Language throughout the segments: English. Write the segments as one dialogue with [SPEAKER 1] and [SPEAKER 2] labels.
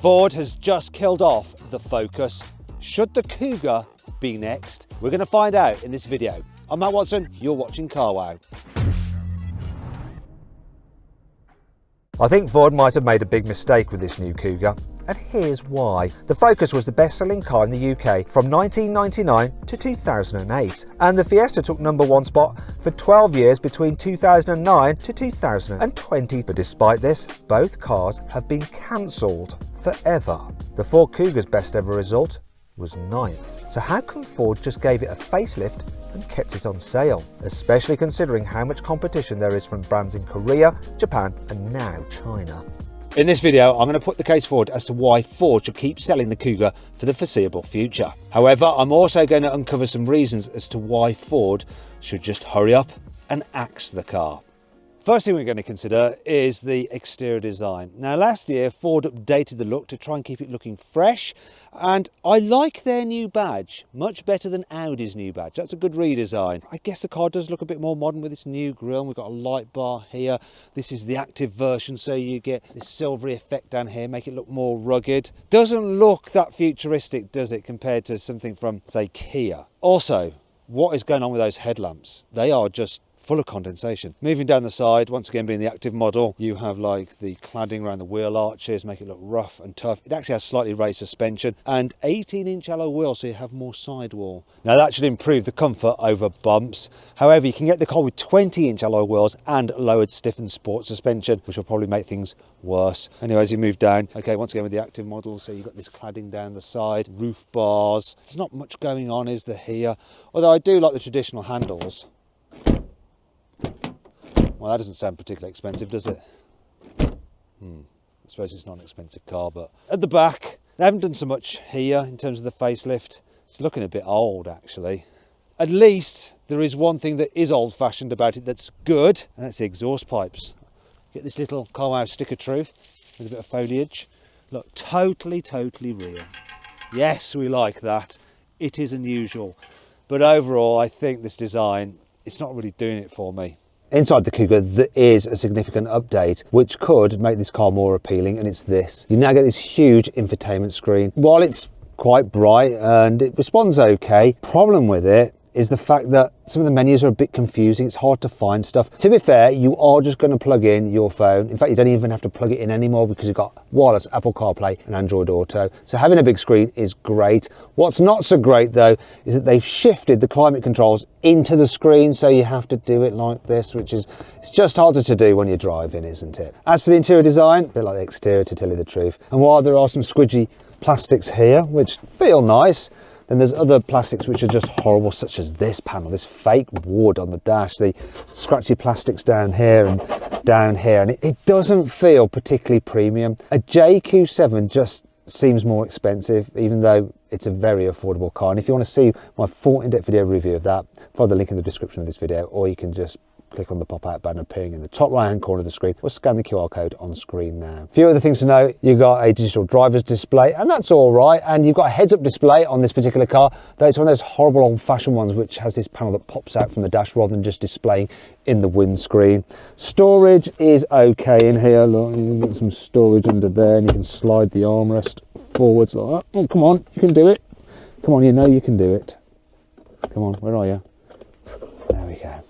[SPEAKER 1] Ford has just killed off the Focus. Should the KUGA be next? We're going to find out in this video. I'm Matt Watson, you're watching Car Wow. I think Ford might have made a big mistake with this new KUGA, and here's why. The Focus was the best-selling car in the UK from 1999 to 2008, and the Fiesta took #1 spot for 12 years between 2009 to 2020. But despite this, both cars have been cancelled forever. The Ford KUGA's best ever result was 9th. So how come Ford just gave it a facelift and kept it on sale, especially considering how much competition there is from brands in Korea, Japan and now China? In this video, I'm going to put the case forward as to why Ford should keep selling the KUGA for the foreseeable future. However, I'm also going to uncover some reasons as to why Ford should just hurry up and axe the car. First thing we're going to consider is the exterior design. Now last year Ford updated the look to try and keep it looking fresh, and I like their new badge much better than Audi's new badge. That's a good redesign. I guess the car does look a bit more modern with its new grille. We've got a light bar here. This is the active version, so you get this silvery effect down here, make it look more rugged. Doesn't look that futuristic, does it, compared to something from, say, Kia. Also, what is going on with those headlamps? They are just full of condensation. Moving down the side, once again being the active model, you have like the cladding around the wheel arches, make it look rough and tough. It actually has slightly raised suspension and 18-inch alloy wheels, so you have more sidewall. Now that should improve the comfort over bumps. However, you can get the car with 20-inch alloy wheels and lowered stiffened sport suspension, which will probably make things worse. Anyway, as you move down, okay, once again with the active model, so you've got this cladding down the side, roof bars. There's not much going on, is there, here? Although I do like the traditional handles. Well, that doesn't sound particularly expensive, does it? I suppose it's not an expensive car, but at the back, they haven't done so much here in terms of the facelift. It's looking a bit old, actually. At least there is one thing that is old-fashioned about it that's good, and that's the exhaust pipes. Get this little Car Wow stick of truth with a bit of foliage. Look, totally real. Yes, we like that. It is unusual. But overall, I think this design, it's not really doing it for me. Inside the KUGA, there is a significant update which could make this car more appealing, and it's this. You now get this huge infotainment screen. While it's quite bright and it responds okay, problem with it is the fact that some of the menus are a bit confusing. It's hard to find stuff. To be fair, you are just going to plug in your phone. In fact, you don't even have to plug it in anymore because you've got wireless Apple CarPlay and Android Auto. So having a big screen is great. What's not so great though is that they've shifted the climate controls into the screen, so you have to do it like this, which is, it's just harder to do when you're driving, isn't it? As for the interior design, a bit like the exterior, to tell you the truth. And while there are some squidgy plastics here which feel nice, then there's other plastics which are just horrible, such as this panel, this fake wood on the dash, the scratchy plastics down here and down here, and it doesn't feel particularly premium. A JQ7 just seems more expensive, even though it's a very affordable car. And if you want to see my full in-depth video review of that, follow the link in the description of this video, or you can just click on the pop-out banner appearing in the top right-hand corner of the screen, or scan the QR code on screen now. A few other things to know: you've got a digital driver's display, and that's all right, and you've got a heads-up display on this particular car, though it's one of those horrible old-fashioned ones which has this panel that pops out from the dash rather than just displaying in the windscreen. Storage is okay in here. Look, you can get some storage under there, and you can slide the armrest forwards like that. Oh, come on, you can do it. Come on, you know you can do it. Come on, where are you? There we go.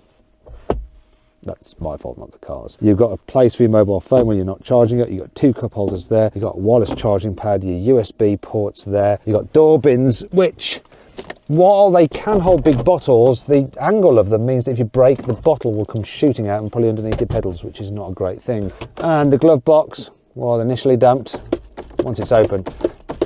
[SPEAKER 1] That's my fault, not the car's. You've got a place for your mobile phone when you're not charging it. You've got 2 cup holders there. You've got a wireless charging pad, your USB ports there. You've got door bins, which, while they can hold big bottles, the angle of them means that if you brake, the bottle will come shooting out and probably underneath your pedals, which is not a great thing. And the glove box, while initially damped, once it's open,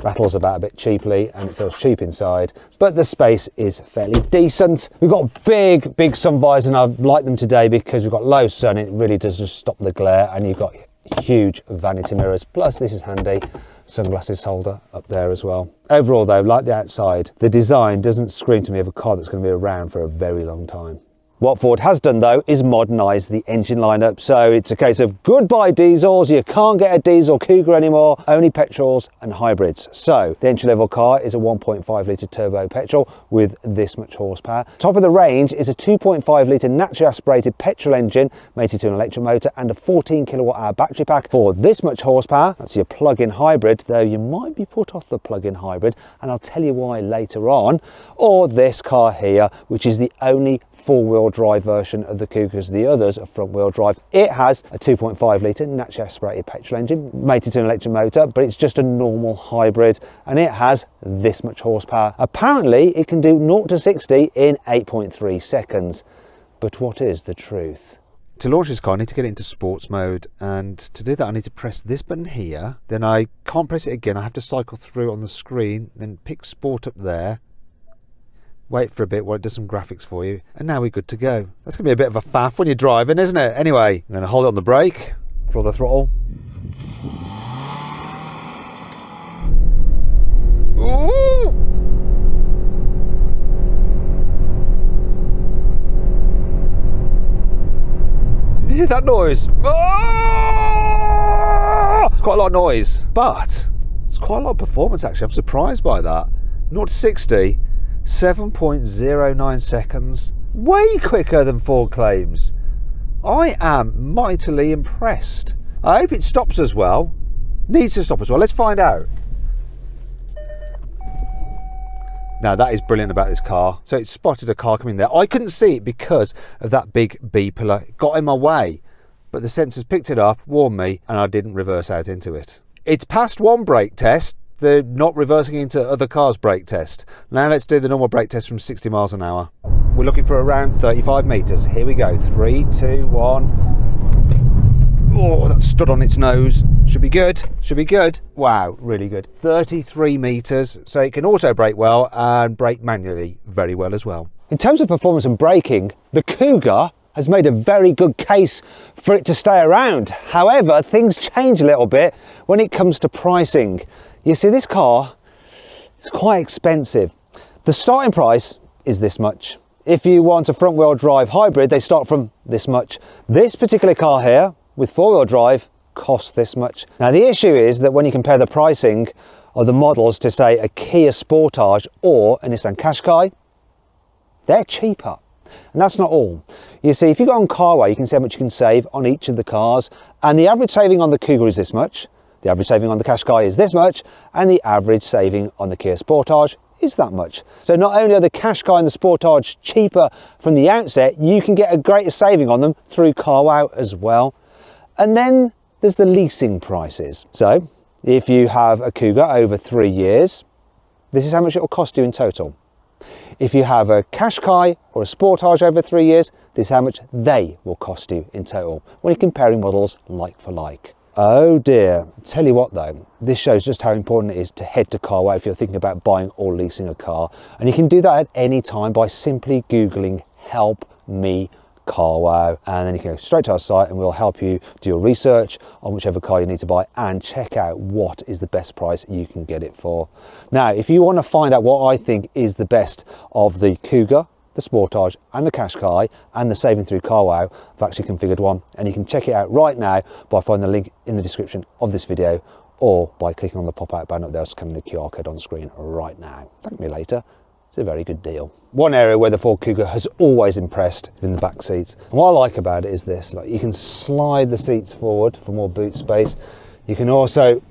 [SPEAKER 1] rattles about a bit cheaply and it feels cheap inside, but the space is fairly decent. We've got big sun visors, and I've liked them today because we've got low sun. It really does just stop the glare, and you've got huge vanity mirrors. Plus, this is handy, sunglasses holder up there as well. Overall though, like the outside, the design doesn't scream to me of a car that's going to be around for a very long time. What Ford has done though is modernise the engine lineup, so it's a case of goodbye diesels, you can't get a diesel Cougar anymore, only petrols and hybrids. So the entry level car is a 1.5 litre turbo petrol with this much horsepower. Top of the range is a 2.5 litre naturally aspirated petrol engine mated to an electric motor and a 14 kilowatt hour battery pack for this much horsepower. That's your plug-in hybrid, though you might be put off the plug-in hybrid, and I'll tell you why later on. Or this car here, which is the only four-wheel drive version of the Cougars. The others are front-wheel drive. It has a 2.5 litre naturally aspirated petrol engine mated to an electric motor, but it's just a normal hybrid, and it has this much horsepower. Apparently it can do 0 to 60 in 8.3 seconds. But what is the truth? To launch this car, I need to get it into sports mode, and to do that I need to press this button here, then I can't press it again, I have to cycle through on the screen, then pick sport up there, wait for a bit while it does some graphics for you, and now we're good to go. That's going to be a bit of a faff when you're driving, isn't it? Anyway, I'm going to hold it on the brake, for the throttle. Ooh! Did you hear that noise? Oh! It's quite a lot of noise, but it's quite a lot of performance actually. I'm surprised by that. 0 to 60. 7.09 seconds, way quicker than Ford claims. I am mightily impressed. I hope it stops as well. Needs to stop as well. Let's find out. Now that is brilliant about this car. So it spotted a car coming there. I couldn't see it because of that big beeper. It got in my way, but the sensors picked it up, warned me, and I didn't reverse out into it. It's passed one brake test. The not reversing into other cars brake test. Now let's do the normal brake test from 60 miles an hour. We're looking for around 35 metres. Here we go. 3, 2, 1. Oh, that stood on its nose. Should be good. Should be good. Wow, really good. 33 metres. So it can auto brake well and brake manually very well as well. In terms of performance and braking, the Cougar has made a very good case for it to stay around. However, things change a little bit when it comes to pricing. You see, this car is quite expensive. The starting price is this much. If you want a front-wheel drive hybrid, they start from this much. This particular car here, with four-wheel drive, costs this much. Now, the issue is that when you compare the pricing of the models to, say, a Kia Sportage or a Nissan Qashqai, they're cheaper. And that's not all. You see, if you go on Carway, you can see how much you can save on each of the cars. And the average saving on the Cougar is this much. The average saving on the Qashqai is this much, and the average saving on the Kia Sportage is that much. So not only are the Qashqai and the Sportage cheaper from the outset, you can get a greater saving on them through Carwow as well. And then there's the leasing prices. So if you have a Cougar over 3 years, this is how much it will cost you in total. If you have a Qashqai or a Sportage over 3 years, this is how much they will cost you in total when you're comparing models like for like. Oh dear. Tell you what though, this shows just how important it is to head to Carwow if you're thinking about buying or leasing a car. And you can do that at any time by simply Googling "Help Me Carwow," and then you can go straight to our site and we'll help you do your research on whichever car you need to buy and check out what is the best price you can get it for. Now, if you want to find out what I think is the best of the Cougar, the Sportage and the Qashqai and the saving through Carwow, I've actually configured one, and you can check it out right now by finding the link in the description of this video or by clicking on the pop-out banner up there, scanning the QR code on the screen right now. Thank me later. It's a very good deal. One area where the Ford Cougar has always impressed has been the back seats. And what I like about it is this, like, you can slide the seats forward for more boot space. You can also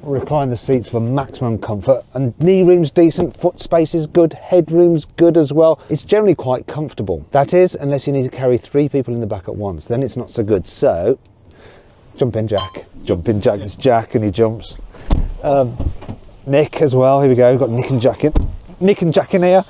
[SPEAKER 1] recline the seats for maximum comfort, and knee room's decent, foot space is good, headroom's good as well. It's generally quite comfortable. That is, unless you need to carry 3 people in the back at once, then it's not so good. So, jump in Jack. Jump in Jack, it's Jack and he jumps. Nick as well, here we go, we've got Nick and Jack in. Nick and Jack in here.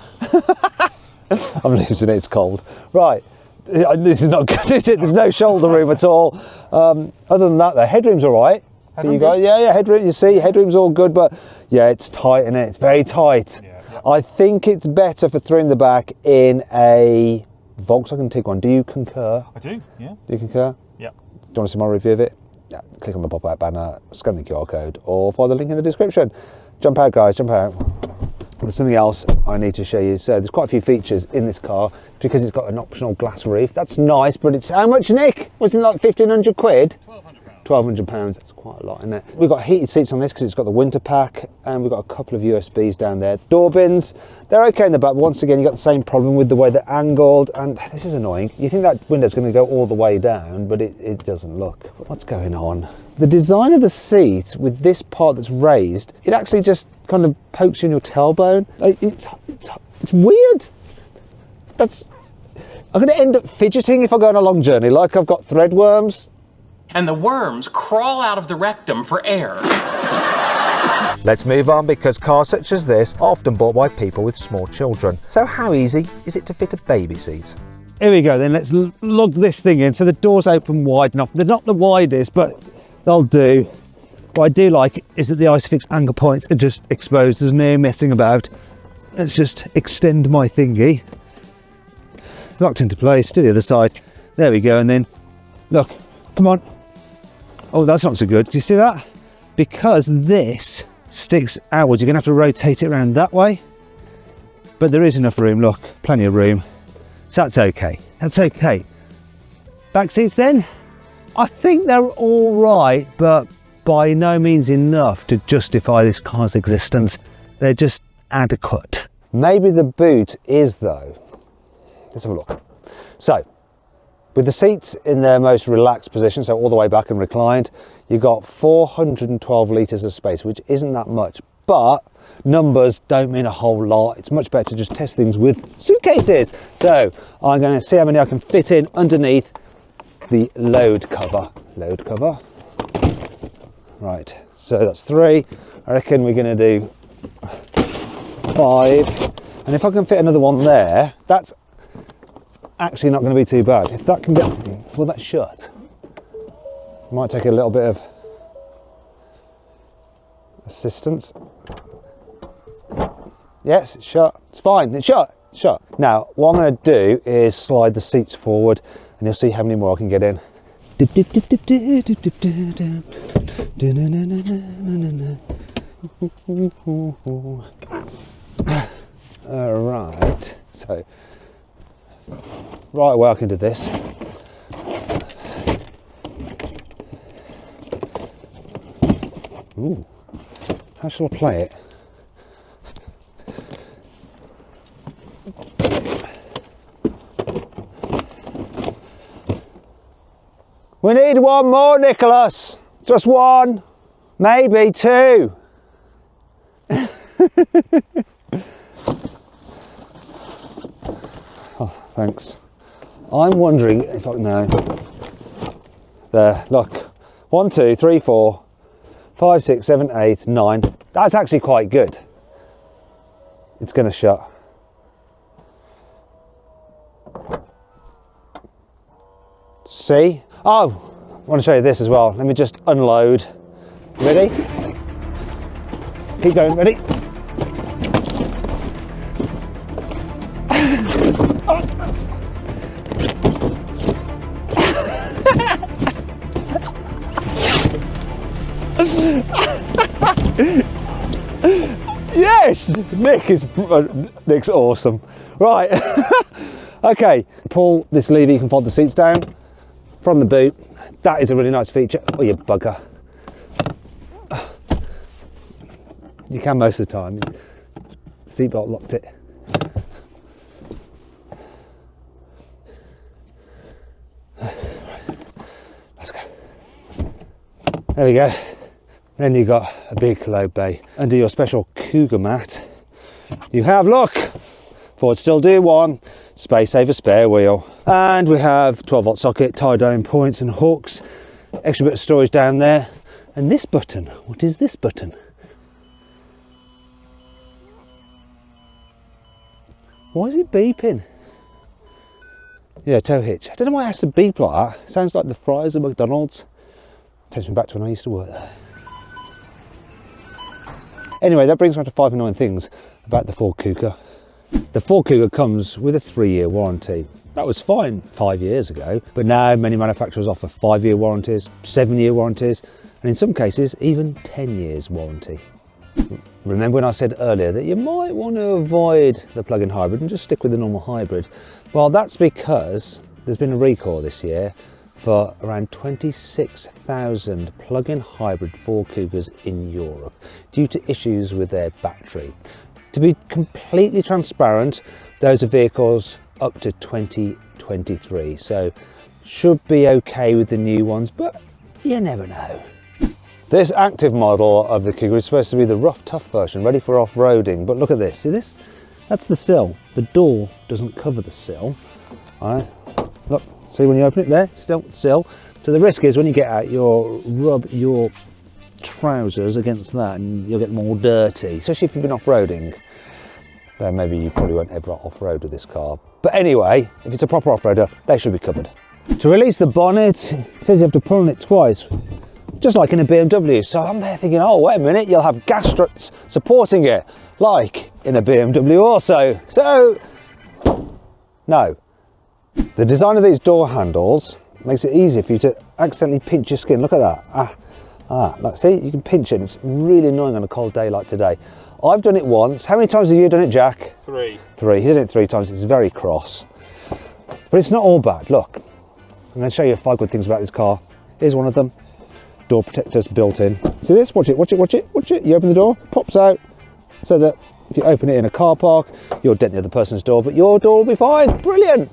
[SPEAKER 1] I'm losing it, it's cold. Right, this is not good, is it? There's no shoulder room at all. Other than that, the headroom's all right. For you guys. Yeah, headroom, you see, headroom's all good, but yeah, it's tight, isn't it? It's very tight. Yeah. I think it's better for 3 in the back in a Volkswagen Tiguan. Do you concur? I do, yeah. Do you concur? Yeah. Do you want to see my review of it? Yeah, click on the pop-out banner, scan the QR code, or follow the link in the description. Jump out, guys, jump out. There's something else I need to show you. So there's quite a few features in this car because it's got an optional glass roof. That's nice, but it's how much, Nick? Wasn't it like 1,500 quid? £1,200, that's quite a lot, isn't it? We've got heated seats on this because it's got the winter pack, and we've got a couple of USBs down there. Door bins, they're okay in the back, but once again, you've got the same problem with the way they're angled, and this is annoying. You think that window's going to go all the way down, but it doesn't look. What's going on? The design of the seat with this part that's raised, it actually just kind of pokes you in your tailbone. Like, it's weird. I'm going to end up fidgeting if I go on a long journey, like I've got threadworms.
[SPEAKER 2] And the worms crawl out of the rectum for air.
[SPEAKER 1] Let's move on, because cars such as this are often bought by people with small children. So how easy is it to fit a baby seat? Here we go then, let's lug this thing in. So the doors open wide enough. They're not the widest, but they'll do. What I do like is that the Isofix anchor points are just exposed. There's no messing about. Let's just extend my thingy. Locked into place to the other side. There we go, and then, look, come on. Oh, that's not so good. Do you see that? Because this sticks outwards, you're going to have to rotate it around that way. But there is enough room, look, plenty of room. So that's okay. That's okay. Back seats then? I think they're all right, but by no means enough to justify this car's existence. They're just adequate. Maybe the boot is, though. Let's have a look. So, with the seats in their most relaxed position, so all the way back and reclined, you've got 412 litres of space, which isn't that much, but numbers don't mean a whole lot. It's much better to just test things with suitcases. So I'm going to see how many I can fit in underneath the load cover. Load cover. Right, so that's 3. I reckon we're going to do 5. And if I can fit another one there, that's actually not going to be too bad. If that can get, well, that's shut. Might take a little bit of assistance. Yes, it's shut. It's fine. It's shut. It's shut. Now, what I'm going to do is slide the seats forward, and you'll see how many more I can get in. All right. So. Right, well, I can do this. Ooh, how shall I play it? We need one more, Nicholas. Just one, maybe 2. Thanks. I'm wondering if I know. There, look. 1, 2, 3, 4, 5, 6, 7, 8, 9. That's actually quite good. It's going to shut. See? Oh, I want to show you this as well. Let me just unload. Ready? Keep going. Ready? Yes, Nick's awesome. Right, okay. Pull this lever, you can fold the seats down from the boot. That is a really nice feature. Oh, you bugger. You can most of the time. Seatbelt locked it. Let's go. There we go. Then you've got a big load bay. Under your special KUGA mat, you have, look, Ford still do 1, space saver spare wheel. And we have 12-volt socket, tie-down points and hooks, extra bit of storage down there. And this button, what is this button? Why is it beeping? Yeah, tow hitch. I don't know why it has to beep like that. It sounds like the fries at McDonald's. Takes me back to when I used to work there. Anyway, that brings me on to 5 annoying things about the Ford KUGA. The Ford KUGA comes with a 3-year warranty. That was fine 5 years ago, but now many manufacturers offer 5-year warranties, 7-year warranties, and in some cases even 10 years warranty. Remember when I said earlier that you might want to avoid the plug-in hybrid and just stick with the normal hybrid? Well, that's because there's been a recall this year for around 26,000 plug-in hybrid Ford KUGAs in Europe due to issues with their battery. To be completely transparent, those are vehicles up to 2023, so should be okay with the new ones, but you never know. This active model of the KUGA is supposed to be the rough, tough version, ready for off-roading, but look at this, see this? That's the sill. The door doesn't cover the sill. All right, look, see when you open it there, still sill. So the risk is when you get out, you'll rub your trousers against that and you'll get them all dirty, especially if you've been off-roading. Then maybe you probably won't ever off-road with this car. But anyway, if it's a proper off-roader, they should be covered. To release the bonnet, it says you have to pull on it twice, just like in a BMW. So I'm there thinking, oh, wait a minute, you'll have gas struts supporting it, like in a BMW also. So, no. The design of these door handles makes it easier for you to accidentally pinch your skin. Look at that. Look, see, you can pinch it, and it's really annoying on a cold day like today. I've done it once. How many times have you done it, Jack?
[SPEAKER 2] 3.
[SPEAKER 1] 3. He's done it 3 times. It's very cross. But it's not all bad. Look, I'm going to show you 5 good things about this car. Here's one of them. Door protectors built in. See this? Watch it, watch it, watch it, watch it. You open the door, pops out, so that if you open it in a car park, you'll dent the other person's door, but your door will be fine. Brilliant.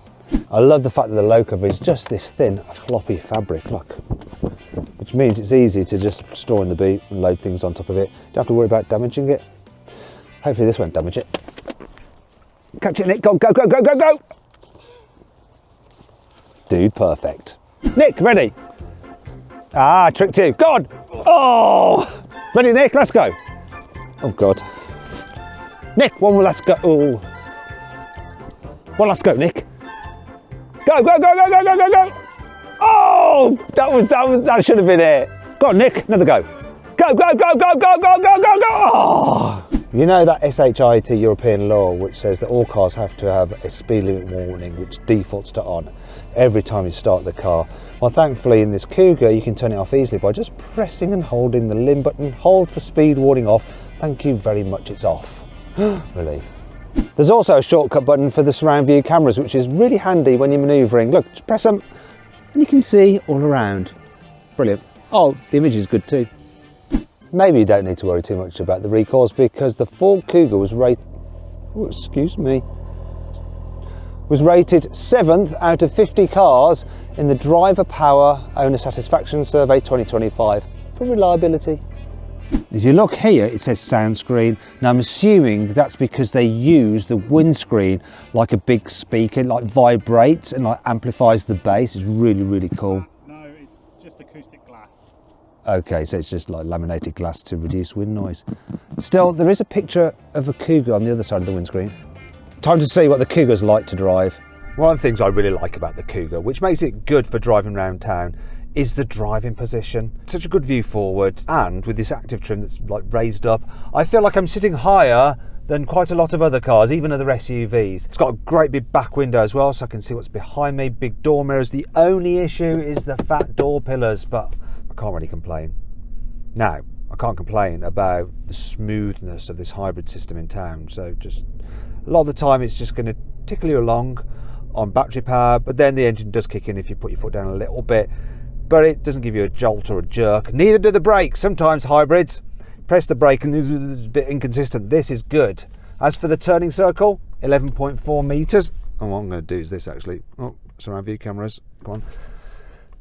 [SPEAKER 1] I love the fact that the low cover is just this thin, floppy fabric, look. Which means it's easy to just store in the boot and load things on top of it. Don't have to worry about damaging it. Hopefully this won't damage it. Catch it, Nick. Go, go, go, go, go, go. Dude, perfect. Nick, ready? Ah, tricked you. God. Oh. Ready, Nick? Let's go. Oh, God. Nick, one more, let's go. Oh. One, let's go, Nick. Go, go, go, go, go, go, go, go. Oh, that should have been it. Go on, Nick, another go. Go, go, go, go, go, go, go, go, go. Oh. You know that SHIT European law which says that all cars have to have a speed limit warning which defaults to on every time you start the car. Well, thankfully in this KUGA you can turn it off easily by just pressing and holding the limb button, hold for speed warning off. Thank you very much, it's off. Relief. There's also a shortcut button for the surround view cameras, which is really handy when you're manoeuvring. Look, just press them and you can see all around. Brilliant. Oh, the image is good too. Maybe you don't need to worry too much about the recalls because the Ford KUGA was rated, oh, excuse me, was rated 7th out of 50 cars in the Driver Power Owner Satisfaction Survey 2025 for reliability. If you look here, it says sound screen. Now I'm assuming that's because they use the windscreen like a big speaker, like vibrates and like amplifies the bass. It's really, really cool.
[SPEAKER 3] No, it's just acoustic glass.
[SPEAKER 1] Okay, so it's just like laminated glass to reduce wind noise. Still, there is a picture of a KUGA on the other side of the windscreen. Time to see what the KUGA's like to drive. One of the things I really like about the KUGA, which makes it good for driving around town, is the driving position. Such a good view forward, and with this active trim that's like raised up, I feel like I'm sitting higher than quite a lot of other cars, even other SUVs. It's got a great big back window as well, so I can see what's behind me, big door mirrors. The only issue is the fat door pillars, but I can't really complain. Now, I can't complain about the smoothness of this hybrid system in town, so just a lot of the time it's just going to tickle you along on battery power, but then the engine does kick in if you put your foot down a little bit, but it doesn't give you a jolt or a jerk. Neither do the brakes. Sometimes hybrids press the brake and it's a bit inconsistent. This is good. As for the turning circle, 11.4 meters. And what I'm going to do is this actually. Oh, surround view cameras. Come on.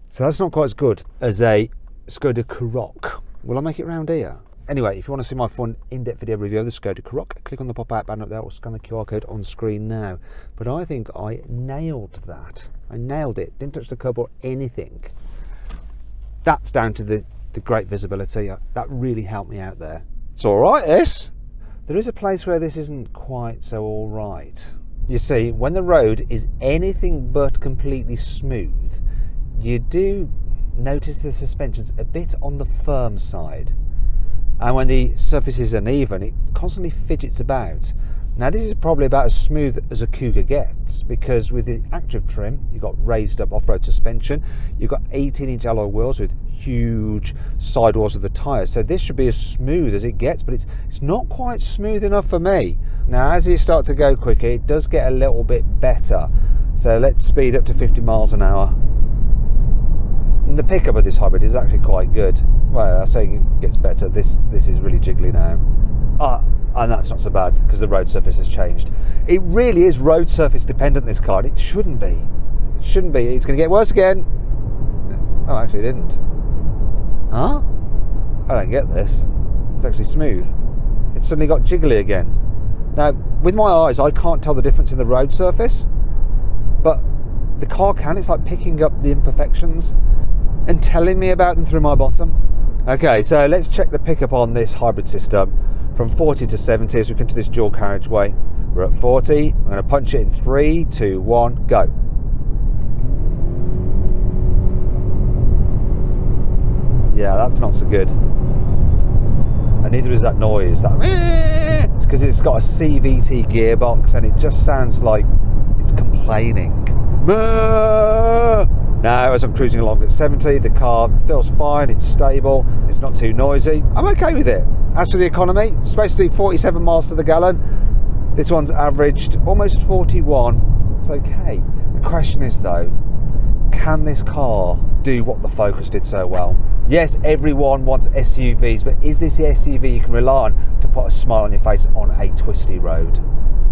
[SPEAKER 1] So that's not quite as good as a Skoda Karoq. Will I make it round here? Anyway, if you want to see my fun in-depth video review of the Skoda Karoq, click on the pop-out banner up there or scan the QR code on screen now. But I think I nailed that. I nailed it. Didn't touch the curb or anything. That's down to the great visibility. That really helped me out there. It's all right, this. There is a place where this isn't quite so all right. You see, when the road is anything but completely smooth, you do notice the suspension's a bit on the firm side. And when the surface is uneven, it constantly fidgets about. Now this is probably about as smooth as a KUGA gets, because with the active trim, you've got raised up off-road suspension, you've got 18-inch alloy wheels with huge sidewalls of the tyres. So this should be as smooth as it gets, but it's not quite smooth enough for me. Now as you start to go quicker, it does get a little bit better. So let's speed up to 50 miles an hour. And the pickup of this hybrid is actually quite good. Well, I say it gets better. This is really jiggly now. And that's not so bad because the road surface has changed. It really is road surface dependent, this car. It shouldn't be. It shouldn't be. It's going to get worse again. Oh, actually it didn't. Huh? I don't get this. It's actually smooth. It's suddenly got jiggly again. Now, with my eyes, I can't tell the difference in the road surface, but the car can. It's like picking up the imperfections and telling me about them through my bottom. Okay, so let's check the pickup on this hybrid system. From 40 to 70 as we come to this dual carriageway. We're at 40. I'm going to punch it in 3, 2, 1, go. Yeah, that's not so good. And neither is that noise. It's because it's got a CVT gearbox and it just sounds like it's complaining. Now, as I'm cruising along at 70, the car feels fine, it's stable, it's not too noisy. I'm okay with it. As for the economy, it's supposed to do 47 miles to the gallon. This one's averaged almost 41. It's okay. The question is though, can this car do what the Focus did so well? Yes, everyone wants SUVs, but is this the SUV you can rely on to put a smile on your face on a twisty road?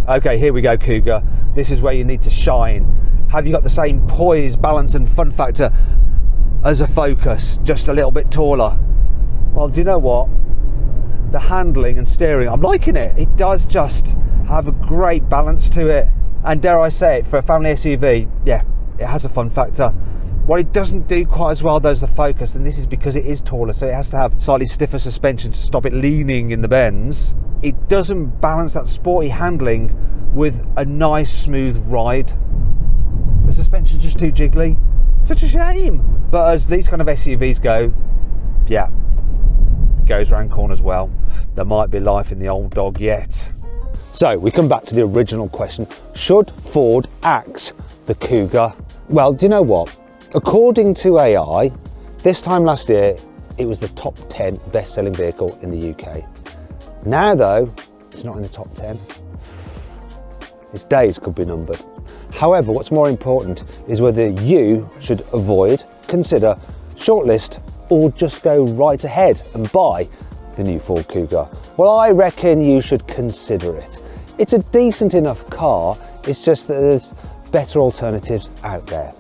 [SPEAKER 1] Okay, here we go, KUGA. This is where you need to shine. Have you got the same poise, balance and fun factor as a Focus, just a little bit taller? Well, do you know what? The handling and steering, I'm liking it. It does just have a great balance to it. And dare I say it, for a family SUV, yeah, it has a fun factor. What it doesn't do quite as well though as the Focus, and this is because it is taller, so it has to have slightly stiffer suspension to stop it leaning in the bends. It doesn't balance that sporty handling with a nice smooth ride. The suspension's just too jiggly. Such a shame. But as these kind of SUVs go, yeah, it goes around corners well. There might be life in the old dog yet. So we come back to the original question. Should Ford axe the KUGA? Well, do you know what? According to AI, this time last year, it was the top 10 best-selling vehicle in the UK. Now though, it's not in the top 10. Its days could be numbered. However, what's more important is whether you should avoid, consider, shortlist, or just go right ahead and buy the new Ford KUGA. Well, I reckon you should consider it. It's a decent enough car, it's just that there's better alternatives out there.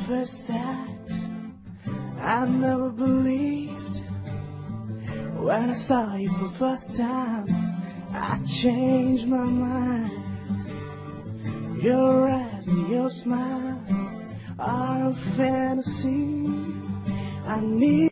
[SPEAKER 4] First sight, I never believed. When I saw you for the first time, I changed my mind. Your eyes and your smile are a fantasy. I need